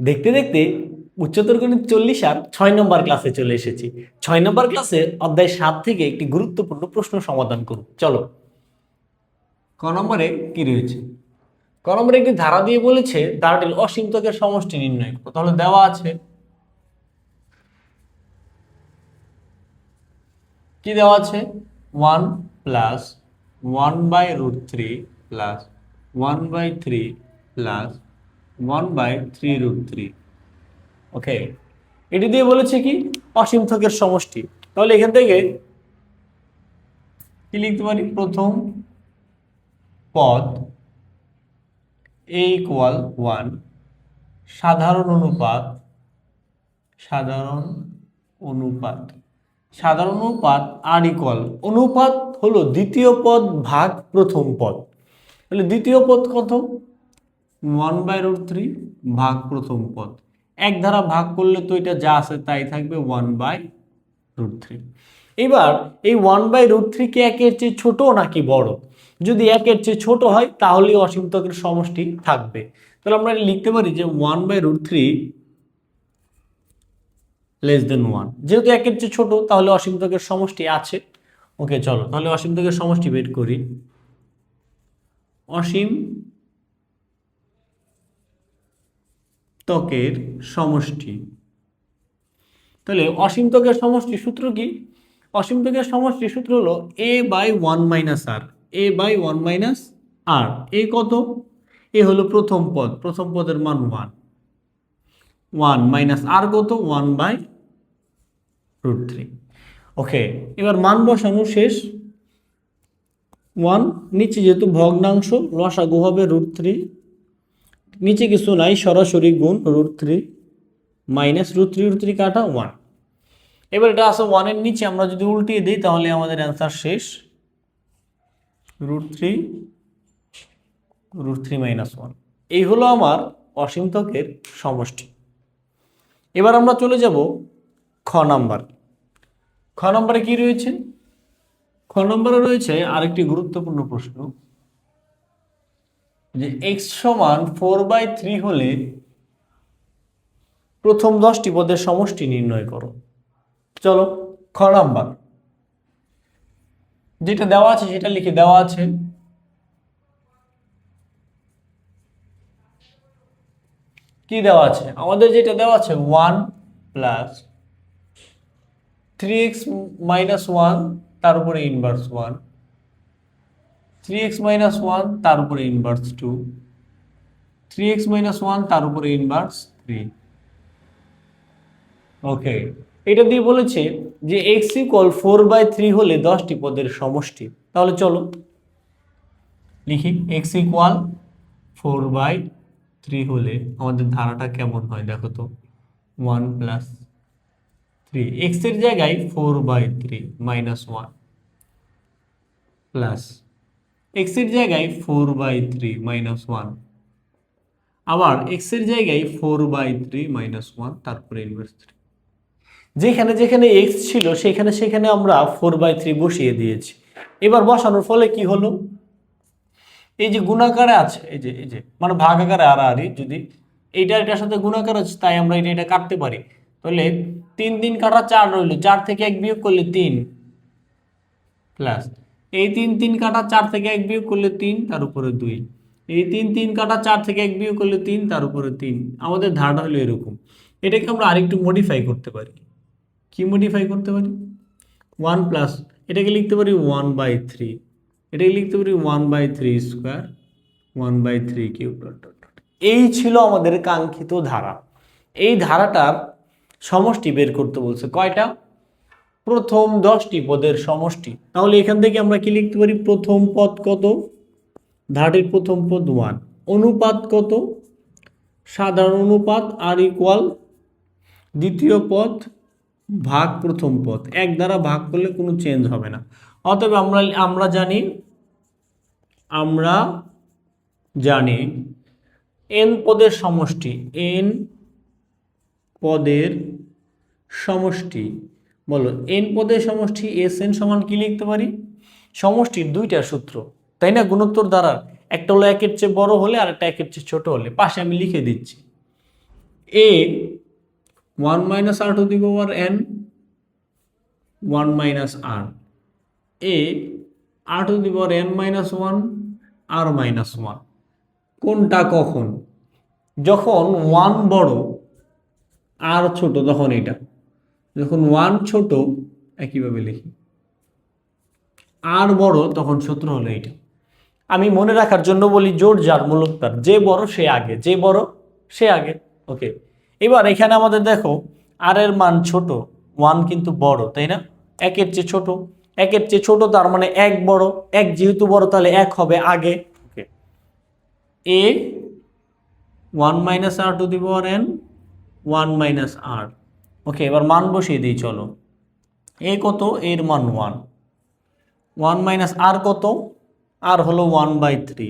দেখতে দেখতে উচ্চতর গণিত 40 আর 6 নম্বর ক্লাসে চলে এসেছি। 6 নম্বর ক্লাসে অধ্যায় 7 থেকে একটি গুরুত্বপূর্ণ প্রশ্ন সমাধান করব। চলো, ক নম্বরে কি রয়েছে? ক নম্বরে একটি ধারা দিয়ে বলেছে ধারাটির অসীম ত্বকের সমষ্টি নির্ণয় করো। তাহলে দেওয়া আছে, কি দেওয়া আছে? 1 প্লাস 1/√3 প্লাস 1/3 প্লাস 1/3√3। ওকে, এটি দিয়ে বলেছে কি অসীম ত্বকের সমষ্টি। তাহলে এখান থেকে কি লিখতে পারি? প্রথম পদ a ইকুয়াল 1, সাধারণ অনুপাত সাধারণ অনুপাত সাধারণ অনুপাত আর ইকুয়াল, অনুপাত হলো দ্বিতীয় পদ ভাগ প্রথম পদ। তাহলে দ্বিতীয় পদ কত? 1/√3 ভাগ প্রথম পদ। এক দ্বারা ভাগ করলে তো এটা যা আছে তাই থাকবে 1/√3। এবার এই 1/√3 কে একের চেয়ে ছোট নাকি বড়? যদি একের চেয়ে ছোট হয় তাহলে অসীম ত্বকের সমষ্টি থাকবে। তাহলে আমরা লিখতে পারি যে 1/√3 লেস দেন 1। যেহেতু একের চেয়ে ছোট তাহলে অসীম ত্বকের সমষ্টি আছে। ওকে, চলো তাহলে অসীম ত্বকের সমষ্টি বের করি। অসীম ত্বকের সমষ্টি, তাহলে অসীম ত্বকের সমষ্টির সূত্র কি? অসীম ত্বকের সমষ্টির সূত্র হলো a/1 - r। এ কত? এ হলো প্রথম পদ, প্রথম পদের মান 1, 1 মাইনাস আর কত? 1/√3। ওকে, এবার মান বসানো শেষ। 1 নিচে যেহেতু ভগ্নাংশ, লসাগু হবে √3, নিচে কিছু নাই, সরাসরি গুণ √3 মাইনাস √3 কাটা 1। এবার এটা আছে 1 এর নিচে, আমরা যদি উল্টিয়ে দিই তাহলে আমাদের অ্যান্সার শেষ। √3 মাইনাস 1, এই হলো আমার অসীম ত্বকের সমষ্টি। এবার আমরা চলে যাব খ নাম্বার। খ নাম্বারে কি রয়েছে? খ নম্বরে রয়েছে আরেকটি গুরুত্বপূর্ণ প্রশ্ন, যে x সমান 4/3 হলে প্রথম 10টি পদের সমষ্টি নির্ণয় করো। চলো, খ নাম্বার যেটা দেওয়া আছে সেটা লিখে দেওয়া আছে। কি দেওয়া আছে? আমাদের যেটা দেওয়া আছে 1 প্লাস 3x মাইনাস 1 তার উপরে ইনভার্স 1, 3x মাইনাস 1 তার উপরে ইনভার্স 2, 3x মাইনাস 1 তার উপরে ইনভার্স 3। ওকে, এটা দিয়ে বলেছে যে x ইকুয়াল 4/3 হলে 10টি পদের সমষ্টি। তাহলে চলো লিখি, x ইকুয়াল 4/3 হলে আমাদের ধারাটা কেমন হয় দেখো তো। 1 প্লাস 3, x এর জায়গায় 4/3 মাইনাস 1 প্লাস x এর জায়গায় 4/3 মাইনাস 1, আবার x এর জায়গায় 4/3 মাইনাস 1 তারপরে ইনভার্স 3। যেখানে যেখানে x ছিল সেখানে সেখানে আমরা 4/3 বসিয়ে দিয়েছি। এবার বসানোর ফলে কি হলো? এই যে গুণাকারে আছে, এই যে মানে ভাগ আকারে আড়াআড়ি, যদি এটার সাথে গুণাকার আছে তাই আমরা এটা কাটতে পারি। তাহলে 3 3 কাটা 4 রইল, 4 থেকে 1 বিয়োগ করলে 3 প্লাস এই 3 3 কাটা 4 থেকে 1 বিয়োগ করলে 3 তার উপরে 2, এই 3 3 কাটা 4 থেকে 1 বিয়োগ করলে 3 তার উপরে 3। আমাদের ধারণা হলো এরকম। এটাকে আমরা আরেকটু মডিফাই করতে পারি। কি মডিফাই করতে পারি? 1 প্লাস, এটাকে লিখতে পারি 1/3, এটাকে লিখতে পারি 1/3 square, 1/3 cube dot dot dot. এই ছিল আমাদের কাঙ্ক্ষিত ধারা। এই ধারাটার সমষ্টি বের করতে বলছে। কয়টা? প্রথম 10টি পদের সমষ্টি। তাহলে এখান থেকে আমরা কি লিখতে পারি? প্রথম পদ কত? ধারাটির প্রথম পদ 1। অনুপাত কত? সাধারণ অনুপাত আর ইকুয়াল দ্বিতীয় পদ ভাগ প্রথম পদ। এক দ্বারা ভাগ করলে কোনো চেঞ্জ হবে না। অতএব আমরা জানি n পদের সমষ্টি, n পদের সমষ্টি, বলো n পদের সমষ্টি Sn সমান কি লিখতে পারি? সমষ্টির দুইটা সূত্র, তাই না? গুণোত্তর দ্বারা একটা হলো একের চেয়ে বড় হলে আর একটা একের চেয়ে ছোট হলে। পাশে আমি লিখে দিচ্ছি। A 1 minus r to the power n 1 minus r, a r to the power n minus one r minus one. কোনটা কখন? যখন ওয়ান বড় আর ছোট তখন এটা, যখন ওয়ান ছোট একইভাবে লিখি, আর বড় তখন সূত্র হলো এইটা। আমি মনে রাখার জন্য বলি জোর যার মূলক তার, যে বড় সে আগে, যে বড় সে আগে। ওকে, এবার এখানে আমাদের দেখো আর এর মান ছোট, ওয়ান কিন্তু বড়, তাই না? একের চেয়ে ছোট, একের চেয়ে ছোট তার মানে এক বড়, এক যেহেতু বড় তাহলে এক হবে আগে। Okay, a 1 minus r to the power n 1 minus r. Okay, এবার মান বসিয়ে দিই চলো। এ কত? এর মান 1, 1 মাইনাস আর কত? আর হলো 1/3,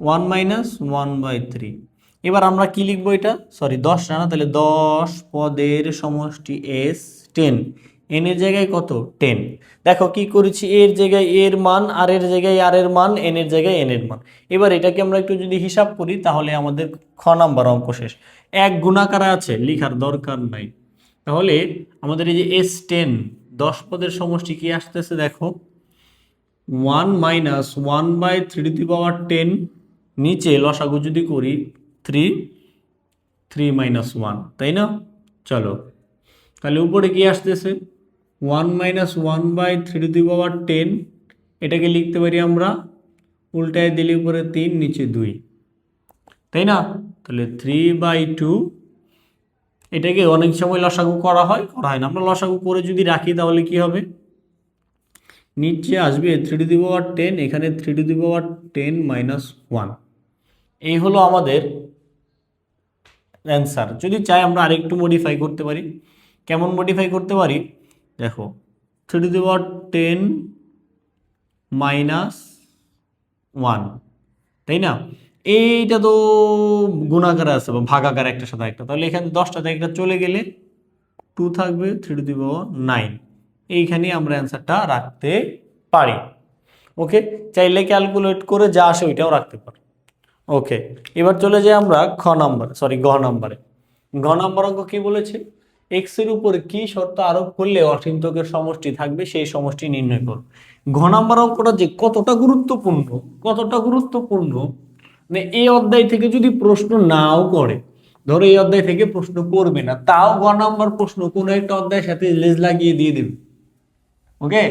1 মাইনাস 1/3। এবার আমরা কি লিখবো এটা? সরি 10 না, তাহলে 10 পদের সমষ্টি এস 10, এন এর জায়গায় কত? 10। দেখো কি করেছি, এর জায়গায় এর মান, আর এর জায়গায় আর এর মান, এন এর জায়গায় এন এর মান। এবার এটাকে আমরা একটু যদি হিসাব করি তাহলে আমাদের খ নাম্বার অঙ্ক শেষ। এক গুণাকারে আছে, লিখার দরকার নাই। তাহলে আমাদের এই যে S10 10 পদের সমষ্টি কি আসতেছে দেখো, 1 মাইনাস 1/3 টু দি পাওয়ার 10, নিচে লসাগু যদি করি 3, 3 মাইনাস 1, তাই না? চলো, তাহলে উপরে কি আসতেছে 1 মাইনাস 1/3 টু দি পাওয়ার 10, এটাকে লিখতে পারি আমরা উল্টায় দিলে উপরে 3 নিচে 2, তাই না? তাহলে 3/2। এটাকে অনেক সময় লসাগু করা হয়, করা হয় না। আমরা লসাগু করে যদি রাখি তাহলে কি হবে, নিচে আসবে 3 টু দি পাওয়ার 10, এখানে 3 টু দি পাওয়ার 10 মাইনাস 1। এই হলো আমাদের অ্যান্সার। যদি চাই আমরা আরেকটু মডিফাই করতে পারি। কেমন মডিফাই করতে পারি দেখো, 3 টু দি পাওয়ার 10 মাইনাস 1, তাই না? এইটা তো গুণাকারে আছে বা ভাগাকারে একটার সাথে একটা, তাহলে এখানে 10টাতে একটা চলে গেলে 2 থাকবে, 3 টু দি পাওয়ার 9। এইখানে আমরা অ্যান্সারটা রাখতে পারি। ওকে, চাইলে ক্যালকুলেট করে যা আসে ওইটাও রাখতে পারি। ওকে, এবার চলে যাই আমরা গ নাম্বারে। ঘ নাম্বার অঙ্ক কি বলেছে, এক্স এর উপরে কি শর্ত আরোপ করলে অসীমতকের সমষ্টি থাকবে সেই সমষ্টি নির্ণয় করো। ঘ নাম্বার অঙ্কটা যে কতটা গুরুত্বপূর্ণ, কতটা গুরুত্বপূর্ণ, মানে এই অধ্যায় থেকে যদি প্রশ্ন নাও করে, ধরো এই অধ্যায় থেকে প্রশ্ন করবে না, তাও ঘ নাম্বার প্রশ্ন কোনো একটা অধ্যায়ের সাথে লেজ লাগিয়ে দিয়ে দেবে। ওকে,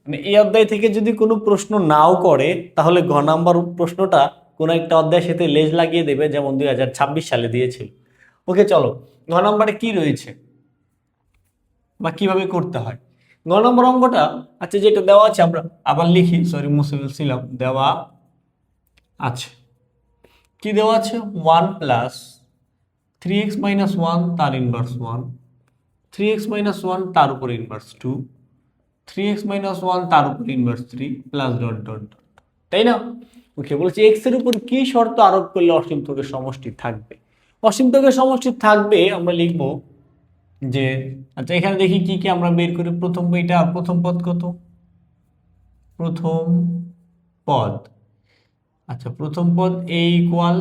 মানে এই অধ্যায় থেকে যদি কোনো প্রশ্ন নাও করে তাহলে ঘ নাম্বার প্রশ্নটা কোনো একটা অধ্যায়ের সাথে লেজ লাগিয়ে দেবে, যেমন 2026 সালে দিয়েছিল। ওকে, চলো ঘ নাম্বারে কি রয়েছে বা কিভাবে করতে হয়। ঘ নম্বর অঙ্কটা আচ্ছা যেটা দেওয়া আছে আমরা আবার লিখি, সরি মুছে ফেলছিলাম, দেওয়া আছে কি দেওয়া আছে, 1 প্লাস 3x মাইনাস 1 তার ইনভার্স 1, 3x মাইনাস 1 তার উপর ইনভার্স 2, 3x মাইনাস 1 তার উপর inverse 3 plus dot dot dot, তাই না? ওকে, বলছি এক্স এর উপর কি শর্ত আরোপ করলে অসীমতকের সমষ্টি থাকবে। অসীমতকের সমষ্টি থাকবে আমরা লিখবো যে, আচ্ছা এখানে দেখি কি কি আমরা বের করি। প্রথম বইটা, প্রথম পদ কত, প্রথম পদ, আচ্ছা প্রথম পদ a ইকুয়াল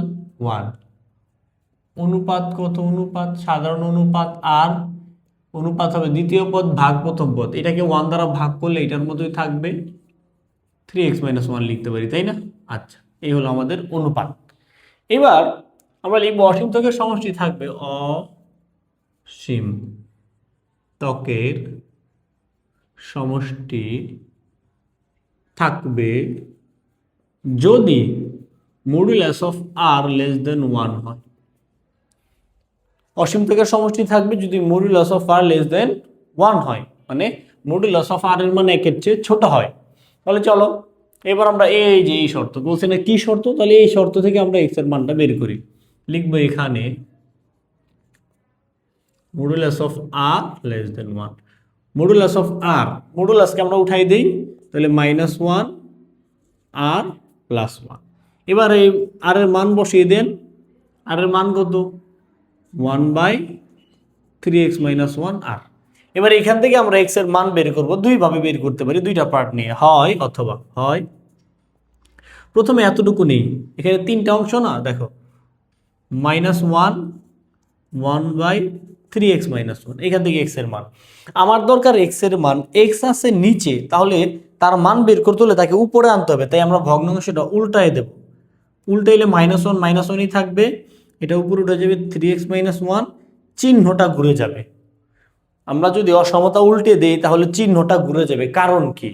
1, অনুপাত কত, অনুপাত সাধারণ অনুপাত, আর অনুপাত হবে দ্বিতীয় পদ ভাগ প্রথম পদ, এটাকে 1 দ্বারা ভাগ করলে এটার মতোই থাকবে, 3x মাইনাস 1 লিখতে পারি, তাই না? আচ্ছা, এই হলো আমাদের অনুপাত। এবার আমরা লিখবো অসীমতকের সমষ্টি থাকবে, অসীম ত্বকের সমষ্টি থাকবে যদি modulus of r less than 1 হয়। অসীমতকের সমষ্টি থাকবে যদি modulus of r less than 1 হয়, মানে মডুলাস অফ আর এর মান 1 এর চেয়ে ছোট হয়। তাহলে চলো এবার আমরা এই যে এই শর্ত বলছি না, কি শর্ত, তাহলে এই শর্ত থেকে আমরা এক্স এর মানটা বের করি। লিখবো এখানে modulus of r less than 1, modulus of r, মডুলাসকে আমরা উঠাই দিই, তাহলে -1 আর +1। এবার এই আর এর মান বসিয়ে দেন, আর এর মান কত, 1/3x মাইনাস 1 আর। এবার এখান থেকে আমরা এক্স এর মান বের করব, দুইভাবে বের করতে পারি, দুইটা পার্ট নিয়ে, হয় অথবা হয় প্রথমে এতটুকু নেই, এখানে 3টা অংশ না, দেখো -1 1/3x - 1 এখান থেকে x এর মান আমার দরকার, x এর মান x আছে নিচে, তাহলে তার মান বের করতে হলে তাকে উপরে আনতে হবে, তাই আমরা ভগ্নাংশটা উল্টায় দেব। উল্টাইলে -1 -1ই থাকবে, এটা উপরে উঠে যাবে 3x - 1, চিহ্নটা ঘুরে যাবে। আমরা যদি অসমতা উল্টে দেই তাহলে চিহ্নটা ঘুরে যাবে, কারণ কি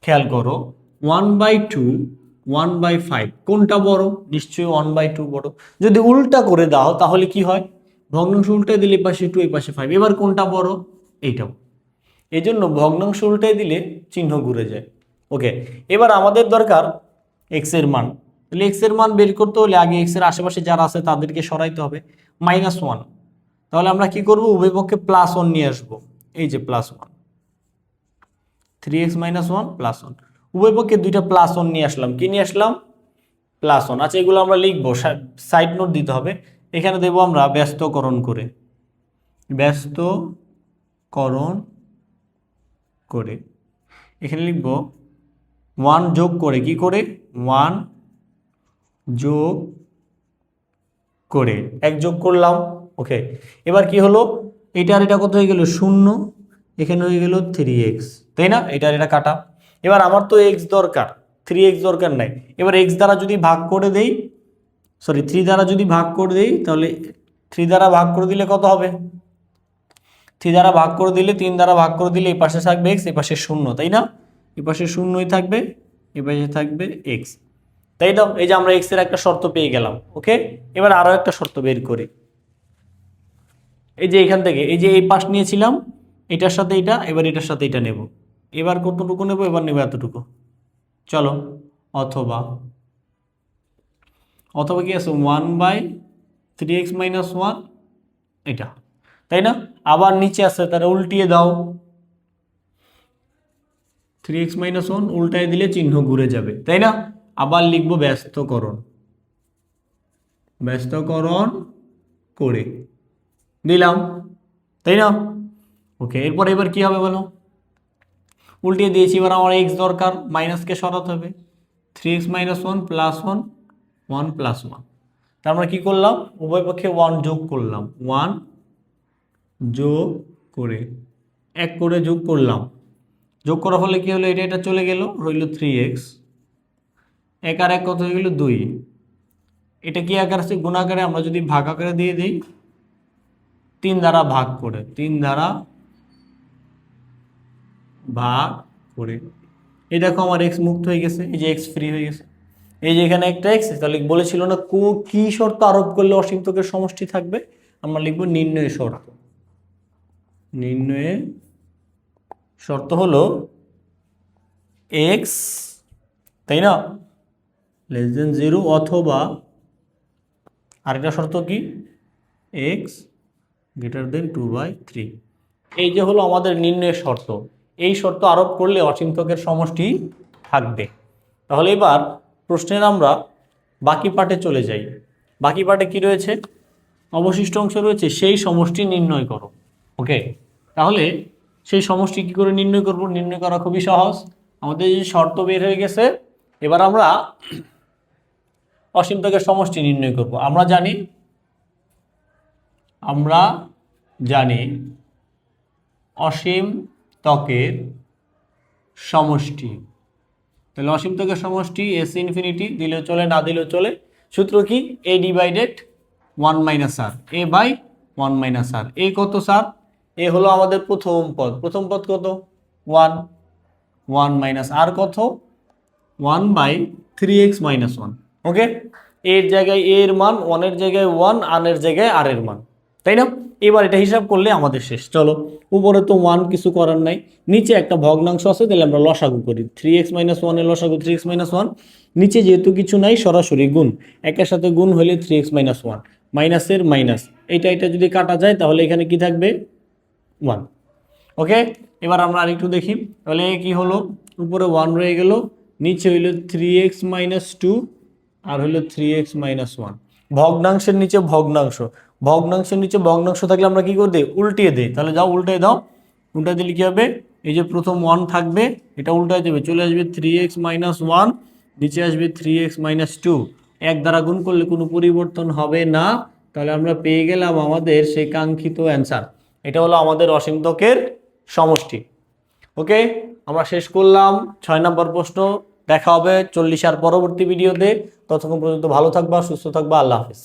খেয়াল করো, 1/2 1/5 কোনটা বড়? নিশ্চয়ই 1/2 বড়। যদি উল্টা করে দাও তাহলে কি হয়, ভগ্নাংশ উল্টে দিলে পাশে 2 এই পাশে 5, এবার কোনটা বড়? এইটাও। এই জন্য ভগ্নাংশ উল্টে দিলে চিহ্ন ঘুরে যায়। ওকে, এবার আমাদের দরকার x এর মান। তাহলে x এর মান বের করতে হলে আগে x এর আশেপাশে যারা আছে তাদেরকে সরাইতে হবে, -1। তাহলে আমরা কি করব, উভয় পক্ষে +1 নিয়ে আসবো। এই যে +1, 3x - 1 +1, উভয় পক্ষে দুইটা +1 নিয়ে আসলাম। কি নিয়ে আসলাম? +1। আচ্ছা, এগুলো আমরা লিখবো, সাইড নোট দিতে হবে। এখানে দেবো আমরা ব্যস্তকরণ করে, ব্যস্তকরণ করে এখানে লিখব 1 যোগ করে, কি করে? 1 যোগ করে 1 যোগ করলাম। ওকে, এবার কি হলো, এটা আর এটা কত হয়ে গেল? 0, এখানে হয়ে গেল 3x, তাই না? এটা আর এটা কাটা। এবার আমার তো x দরকার, 3x দরকার নাই। এবার x দ্বারা যদি ভাগ করে দেই, সরি 3 দ্বারা যদি ভাগ করে দেই, তাহলে 3 দ্বারা ভাগ করে দিলে কত হবে? 3 দ্বারা ভাগ করে দিলে, 3 দ্বারা ভাগ করে দিলে এই পাশে থাকবে x, এই পাশে 0, তাই না? এই পাশে 0ই থাকবে, এই পাশে থাকবে x, তাই তো? এই যে আমরা x এর একটা শর্ত পেয়ে গেলাম। ওকে, এবার আরো একটা শর্ত বের করি। এই যে এখান থেকে, এই যে এই পাশ নিয়েছিলাম, এটার সাথে এটা, এবার এটার সাথে এটা নেব। এবার কতটুকু নেব? এবার নেব এতটুকু। চলো, অথবা অথবা কি আছে? 1/3x - 1, এটা, তাই না? আবার নিচে আছে, তারা উল্টিয়ে দাও। 3x - 1 উল্টায় দিলে চিহ্ন ঘুরে যাবে, তাই না? আবার লিখব ব্যস্তকরণ, ব্যস্তকরণ করে দিলাম, তাই না? ওকে, এরপর এবার কি হবে বলো? উল্টিয়ে দিয়েছি, এবার আমার x দরকার, মাইনাসকে সরাতে হবে। 3x - 1 +1 1 +1, তার আমরা কি করলাম? উভয় পক্ষে 1 যোগ করলাম, 1 যোগ করে 1 করে যোগ করলাম। যোগ করার ফলে কি হলো? এটা এটা চলে গেল, রইল 3x, 1 আর 1 কত হয়ে গেল? 2। এটা কি আকার আছে? গুণ আকারে। আমরা যদি ভাগ আকারে দিয়ে দিই, 3 দ্বারা ভাগ করে, 3 দ্বারা ভাগ করে, এই দেখো আমার x মুক্ত হয়ে গেছে, এই যে x ফ্রি হয়ে গেছে। এই যে এখানে একটা x, তাহলে বলেছিল না কি শর্ত আরোপ করলে অসীম ত্বকের সমষ্টি থাকবে? আমরা লিখব নির্ণয় শর্ত। নির্ণয়ের শর্ত হলো x, তাই না, <0 অথবা আরেকটা শর্ত কি? x > 2/3। এই যে হলো আমাদের নির্ণয়ের শর্ত। এই শর্ত আরোপ করলে অসীম ত্বকের সমষ্টি থাকবে। তাহলে এবার প্রশ্নের আমরা বাকি পার্টে চলে যাই। বাকি পার্টে কি রয়েছে? অবশিষ্ট অংশ রয়েছে, সেই সমষ্টি নির্ণয় করো। ওকে, তাহলে সেই সমষ্টি কি করে নির্ণয় করব? নির্ণয় করা খুবই সহজ। আমাদের যে শর্ত বের হয়ে গেছে, এবার আমরা অসীম ত্বকের সমষ্টি নির্ণয় করব। আমরা জানি অসীম ত্বকের সমষ্টি। তাহলে অসীম ত্বকের সমষ্টি s ইনফিনিটি, দিলেও চলে, না দিলেও চলে। সূত্র কি? a/1 - r, a/1 - r। এ কত স্যার? এ হলো আমাদের প্রথম পদ। প্রথম পদ কত? 1 - r কত? 1/3x - 1। ওকে, এর জায়গায় a এর মান, 1 এর জায়গায় 1, আর এর জায়গায় r এর মান, তাই না? এবার এটা হিসাব করলে আমাদের শেষ। চলো, উপরে তো 1 কিছু করার নাই, নিচে একটা ভগ্নাংশ আছে, তাহলে আমরা লসাগু করি। 3x - 1 এর লসাগু 3x - 1, নিচে যেহেতু কিছু নাই সরাসরি গুণ, একের সাথে গুণ হলে 3x - 1, মাইনাসের মাইনাস, এটা যদি কাটা যায় তাহলে এখানে কি থাকবে? 1। ওকে, এবার আমরা আরেকটু দেখি। তাহলে কি হলো? উপরে 1 রয়ে গেল, নিচে হইল 3x - 2 আর হইল 3x - 1। ভগ্নাংশের নিচে ভগ্নাংশ, ভগ্নাংশের নিচে ভগ্নাংশ থাকলে আমরা কি করে দিই? উল্টিয়ে দিই। তাহলে যাও উল্টে দাও। উল্টে দিলে কি হবে? এই যে প্রথম 1 থাকবে, এটা উল্টায় দেবে, চলে আসবে 3x - 1, নিচে আসবে 3x - 2, 1 দ্বারা গুণ করলে কোনো পরিবর্তন হবে না। তাহলে আমরা পেয়ে গেলাম আমাদের সেই কাঙ্ক্ষিত অ্যান্সার। এটা হলো আমাদের অসীমতকের সমষ্টি। ওকে, আমরা শেষ করলাম 6 নম্বর প্রশ্ন। দেখা হবে 40 আর পরবর্তী ভিডিওতে। ততক্ষণ পর্যন্ত ভালো থাকবা, সুস্থ থাকবা। আল্লাহ হাফেজ।